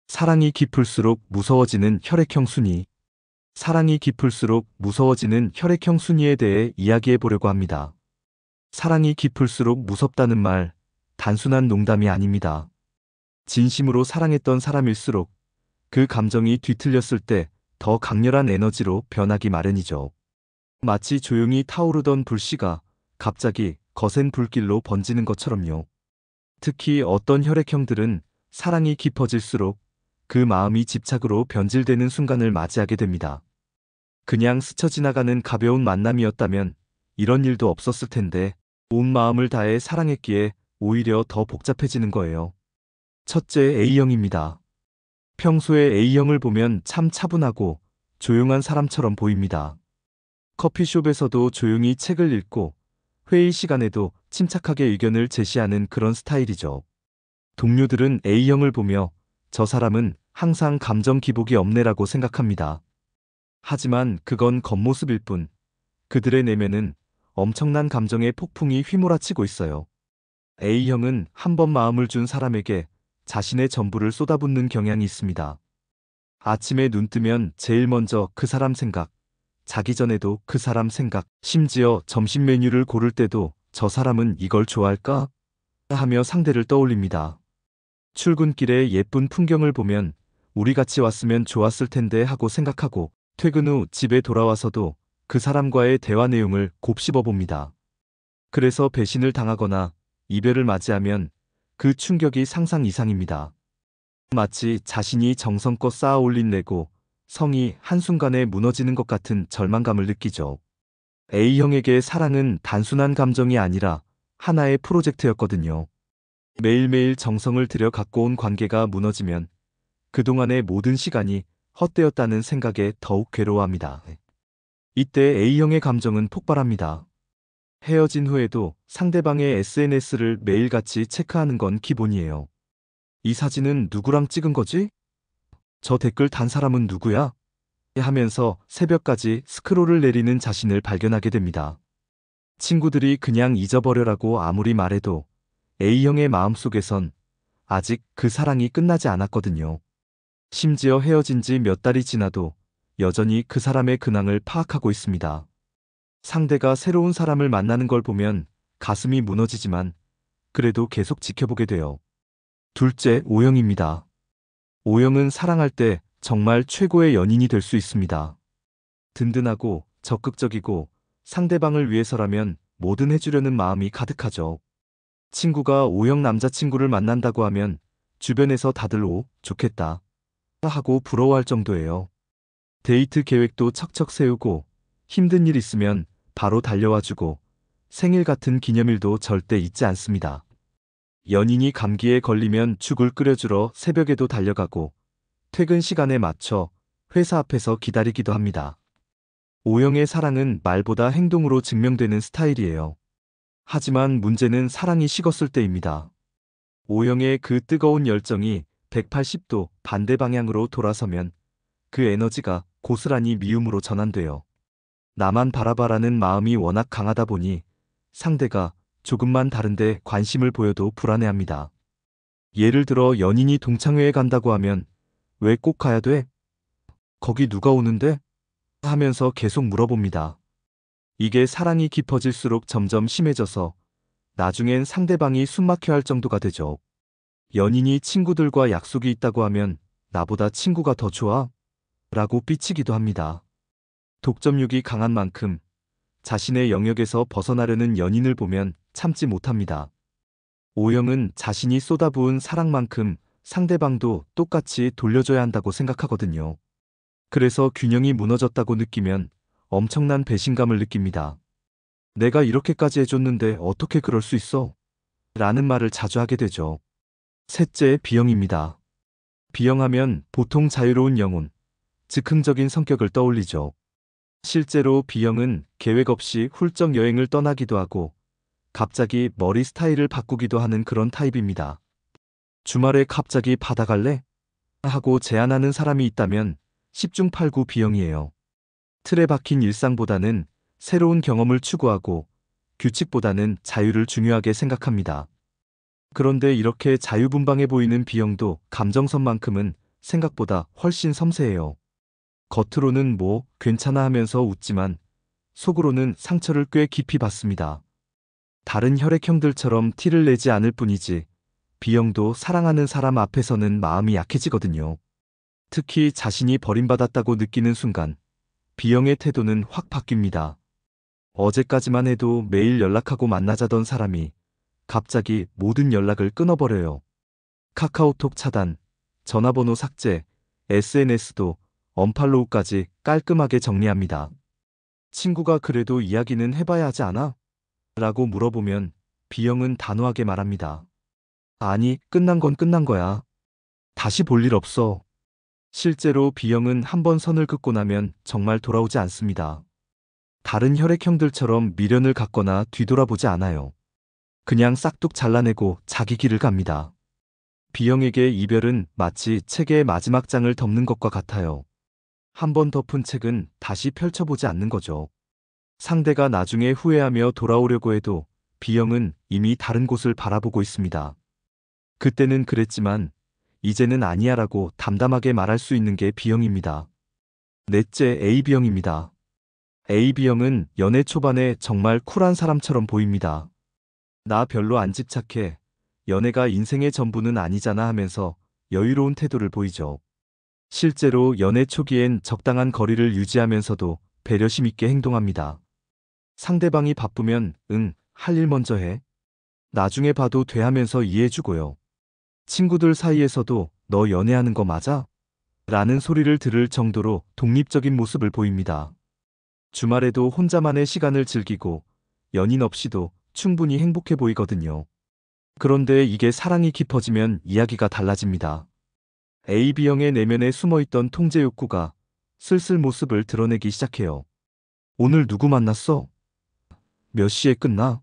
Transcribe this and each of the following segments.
사랑이 깊을수록 무서워지는 혈액형 순위. 사랑이 깊을수록 무서워지는 혈액형 순위에 대해 이야기해 보려고 합니다. 사랑이 깊을수록 무섭다는 말, 단순한 농담이 아닙니다. 진심으로 사랑했던 사람일수록 그 감정이 뒤틀렸을 때 더 강렬한 에너지로 변하기 마련이죠. 마치 조용히 타오르던 불씨가 갑자기 거센 불길로 번지는 것처럼요. 특히 어떤 혈액형들은 사랑이 깊어질수록 그 마음이 집착으로 변질되는 순간을 맞이하게 됩니다. 그냥 스쳐 지나가는 가벼운 만남이었다면 이런 일도 없었을 텐데 온 마음을 다해 사랑했기에 오히려 더 복잡해지는 거예요. 첫째, A형입니다. 평소에 A형을 보면 참 차분하고 조용한 사람처럼 보입니다. 커피숍에서도 조용히 책을 읽고 회의 시간에도 침착하게 의견을 제시하는 그런 스타일이죠. 동료들은 A형을 보며 저 사람은 항상 감정 기복이 없네라고 생각합니다. 하지만 그건 겉모습일 뿐 그들의 내면은 엄청난 감정의 폭풍이 휘몰아치고 있어요. A형은 한 번 마음을 준 사람에게 자신의 전부를 쏟아붓는 경향이 있습니다. 아침에 눈 뜨면 제일 먼저 그 사람 생각, 자기 전에도 그 사람 생각, 심지어 점심 메뉴를 고를 때도 저 사람은 이걸 좋아할까? 하며 상대를 떠올립니다. 출근길에 예쁜 풍경을 보면 우리 같이 왔으면 좋았을 텐데 하고 생각하고 퇴근 후 집에 돌아와서도 그 사람과의 대화 내용을 곱씹어 봅니다. 그래서 배신을 당하거나 이별을 맞이하면 그 충격이 상상 이상입니다. 마치 자신이 정성껏 쌓아 올린 레고 성이 한순간에 무너지는 것 같은 절망감을 느끼죠. A형에게 사랑은 단순한 감정이 아니라 하나의 프로젝트였거든요. 매일매일 정성을 들여 갖고 온 관계가 무너지면 그동안의 모든 시간이 헛되었다는 생각에 더욱 괴로워합니다. 이때 A형의 감정은 폭발합니다. 헤어진 후에도 상대방의 SNS를 매일같이 체크하는 건 기본이에요. 이 사진은 누구랑 찍은 거지? 저 댓글 단 사람은 누구야? 하면서 새벽까지 스크롤을 내리는 자신을 발견하게 됩니다. 친구들이 그냥 잊어버려라고 아무리 말해도 A형의 마음속에선 아직 그 사랑이 끝나지 않았거든요. 심지어 헤어진 지 몇 달이 지나도 여전히 그 사람의 근황을 파악하고 있습니다. 상대가 새로운 사람을 만나는 걸 보면 가슴이 무너지지만 그래도 계속 지켜보게 돼요. 둘째, O형입니다. O형은 사랑할 때 정말 최고의 연인이 될 수 있습니다. 든든하고 적극적이고 상대방을 위해서라면 뭐든 해주려는 마음이 가득하죠. 친구가 O형 남자친구를 만난다고 하면 주변에서 다들 좋겠다 하고 부러워할 정도예요. 데이트 계획도 척척 세우고 힘든 일 있으면 바로 달려와주고 생일 같은 기념일도 절대 잊지 않습니다. 연인이 감기에 걸리면 죽을 끓여주러 새벽에도 달려가고 퇴근 시간에 맞춰 회사 앞에서 기다리기도 합니다. O형의 사랑은 말보다 행동으로 증명되는 스타일이에요. 하지만 문제는 사랑이 식었을 때입니다. O형의 그 뜨거운 열정이 180도 반대 방향으로 돌아서면 그 에너지가 고스란히 미움으로 전환돼요. 나만 바라봐라는 마음이 워낙 강하다 보니 상대가 조금만 다른데 관심을 보여도 불안해합니다. 예를 들어 연인이 동창회에 간다고 하면 왜 꼭 가야 돼? 거기 누가 오는데? 하면서 계속 물어봅니다. 이게 사랑이 깊어질수록 점점 심해져서 나중엔 상대방이 숨막혀 할 정도가 되죠. 연인이 친구들과 약속이 있다고 하면 나보다 친구가 더 좋아? 라고 삐치기도 합니다. 독점욕이 강한 만큼 자신의 영역에서 벗어나려는 연인을 보면 참지 못합니다. O형은 자신이 쏟아부은 사랑만큼 상대방도 똑같이 돌려줘야 한다고 생각하거든요. 그래서 균형이 무너졌다고 느끼면 엄청난 배신감을 느낍니다. 내가 이렇게까지 해줬는데 어떻게 그럴 수 있어? 라는 말을 자주 하게 되죠. 셋째, B형입니다. B형하면 보통 자유로운 영혼, 즉흥적인 성격을 떠올리죠. 실제로 B형은 계획 없이 훌쩍 여행을 떠나기도 하고 갑자기 머리 스타일을 바꾸기도 하는 그런 타입입니다. 주말에 갑자기 바다 갈래? 하고 제안하는 사람이 있다면 10중 8구 B형이에요. 틀에 박힌 일상보다는 새로운 경험을 추구하고 규칙보다는 자유를 중요하게 생각합니다. 그런데 이렇게 자유분방해 보이는 B형도 감정선만큼은 생각보다 훨씬 섬세해요. 겉으로는 뭐 괜찮아 하면서 웃지만 속으로는 상처를 꽤 깊이 받습니다. 다른 혈액형들처럼 티를 내지 않을 뿐이지 B형도 사랑하는 사람 앞에서는 마음이 약해지거든요. 특히 자신이 버림받았다고 느끼는 순간 B형의 태도는 확 바뀝니다. 어제까지만 해도 매일 연락하고 만나자던 사람이 갑자기 모든 연락을 끊어버려요. 카카오톡 차단, 전화번호 삭제, SNS도 언팔로우까지 깔끔하게 정리합니다. 친구가 그래도 이야기는 해봐야 하지 않아? 라고 물어보면 B형은 단호하게 말합니다. 아니, 끝난 건 끝난 거야. 다시 볼 일 없어. 실제로 B형은 한번 선을 긋고 나면 정말 돌아오지 않습니다. 다른 혈액형들처럼 미련을 갖거나 뒤돌아보지 않아요. 그냥 싹둑 잘라내고 자기 길을 갑니다. B형에게 이별은 마치 책의 마지막 장을 덮는 것과 같아요. 한 번 덮은 책은 다시 펼쳐보지 않는 거죠. 상대가 나중에 후회하며 돌아오려고 해도 B형은 이미 다른 곳을 바라보고 있습니다. 그때는 그랬지만 이제는 아니야라고 담담하게 말할 수 있는 게 B형입니다. 넷째, AB형입니다. AB형은 연애 초반에 정말 쿨한 사람처럼 보입니다. 나 별로 안 집착해. 연애가 인생의 전부는 아니잖아 하면서 여유로운 태도를 보이죠. 실제로 연애 초기엔 적당한 거리를 유지하면서도 배려심 있게 행동합니다. 상대방이 바쁘면 응, 할 일 먼저 해. 나중에 봐도 돼 하면서 이해해주고요. 친구들 사이에서도 너 연애하는 거 맞아? 라는 소리를 들을 정도로 독립적인 모습을 보입니다. 주말에도 혼자만의 시간을 즐기고 연인 없이도 충분히 행복해 보이거든요. 그런데 이게 사랑이 깊어지면 이야기가 달라집니다. AB형의 내면에 숨어있던 통제 욕구가 슬슬 모습을 드러내기 시작해요. 오늘 누구 만났어? 몇 시에 끝나?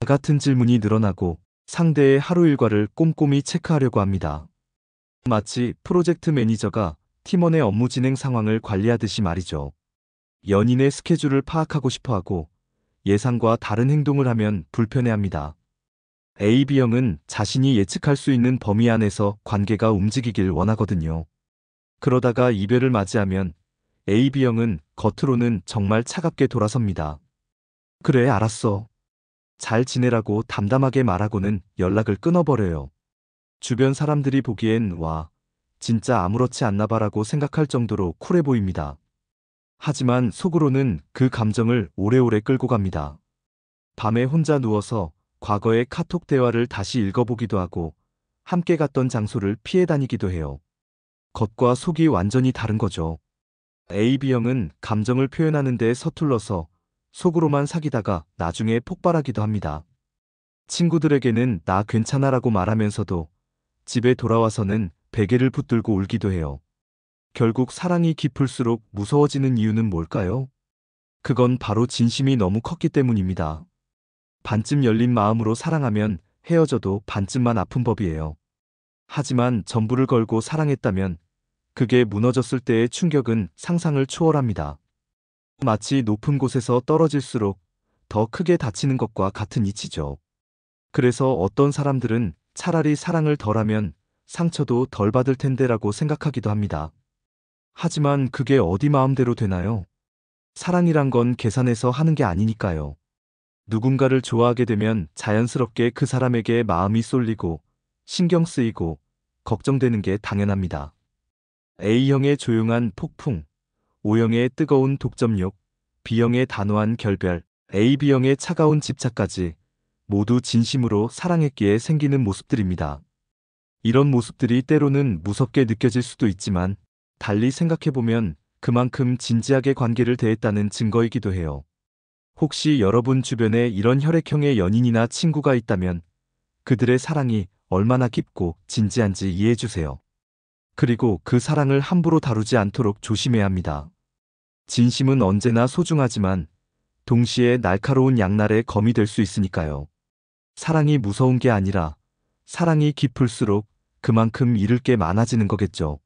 같은 질문이 늘어나고 상대의 하루 일과를 꼼꼼히 체크하려고 합니다. 마치 프로젝트 매니저가 팀원의 업무 진행 상황을 관리하듯이 말이죠. 연인의 스케줄을 파악하고 싶어하고 예상과 다른 행동을 하면 불편해합니다. AB형은 자신이 예측할 수 있는 범위 안에서 관계가 움직이길 원하거든요. 그러다가 이별을 맞이하면 AB형은 겉으로는 정말 차갑게 돌아섭니다. 그래, 알았어. 잘 지내라고 담담하게 말하고는 연락을 끊어버려요. 주변 사람들이 보기엔 와, 진짜 아무렇지 않나 봐라고 생각할 정도로 쿨해 보입니다. 하지만 속으로는 그 감정을 오래오래 끌고 갑니다. 밤에 혼자 누워서 과거의 카톡 대화를 다시 읽어보기도 하고 함께 갔던 장소를 피해 다니기도 해요. 겉과 속이 완전히 다른 거죠. AB형은 감정을 표현하는 데 서툴러서 속으로만 사귀다가 나중에 폭발하기도 합니다. 친구들에게는 나 괜찮아라고 말하면서도 집에 돌아와서는 베개를 붙들고 울기도 해요. 결국 사랑이 깊을수록 무서워지는 이유는 뭘까요? 그건 바로 진심이 너무 컸기 때문입니다. 반쯤 열린 마음으로 사랑하면 헤어져도 반쯤만 아픈 법이에요. 하지만 전부를 걸고 사랑했다면 그게 무너졌을 때의 충격은 상상을 초월합니다. 마치 높은 곳에서 떨어질수록 더 크게 다치는 것과 같은 이치죠. 그래서 어떤 사람들은 차라리 사랑을 덜하면 상처도 덜 받을 텐데라고 생각하기도 합니다. 하지만 그게 어디 마음대로 되나요? 사랑이란 건 계산해서 하는 게 아니니까요. 누군가를 좋아하게 되면 자연스럽게 그 사람에게 마음이 쏠리고 신경 쓰이고 걱정되는 게 당연합니다. A형의 조용한 폭풍, O형의 뜨거운 독점욕, B형의 단호한 결별, AB형의 차가운 집착까지 모두 진심으로 사랑했기에 생기는 모습들입니다. 이런 모습들이 때로는 무섭게 느껴질 수도 있지만 달리 생각해보면 그만큼 진지하게 관계를 대했다는 증거이기도 해요. 혹시 여러분 주변에 이런 혈액형의 연인이나 친구가 있다면 그들의 사랑이 얼마나 깊고 진지한지 이해해주세요. 그리고 그 사랑을 함부로 다루지 않도록 조심해야 합니다. 진심은 언제나 소중하지만 동시에 날카로운 양날의 검이 될 수 있으니까요. 사랑이 무서운 게 아니라 사랑이 깊을수록 그만큼 잃을 게 많아지는 거겠죠.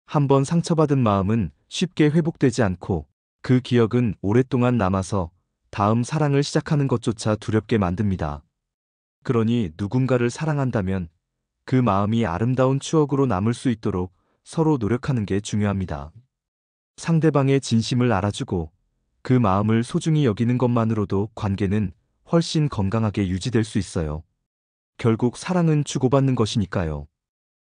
한번 상처받은 마음은 쉽게 회복되지 않고 그 기억은 오랫동안 남아서 다음 사랑을 시작하는 것조차 두렵게 만듭니다. 그러니 누군가를 사랑한다면 그 마음이 아름다운 추억으로 남을 수 있도록 서로 노력하는 게 중요합니다. 상대방의 진심을 알아주고 그 마음을 소중히 여기는 것만으로도 관계는 훨씬 건강하게 유지될 수 있어요. 결국 사랑은 주고받는 것이니까요.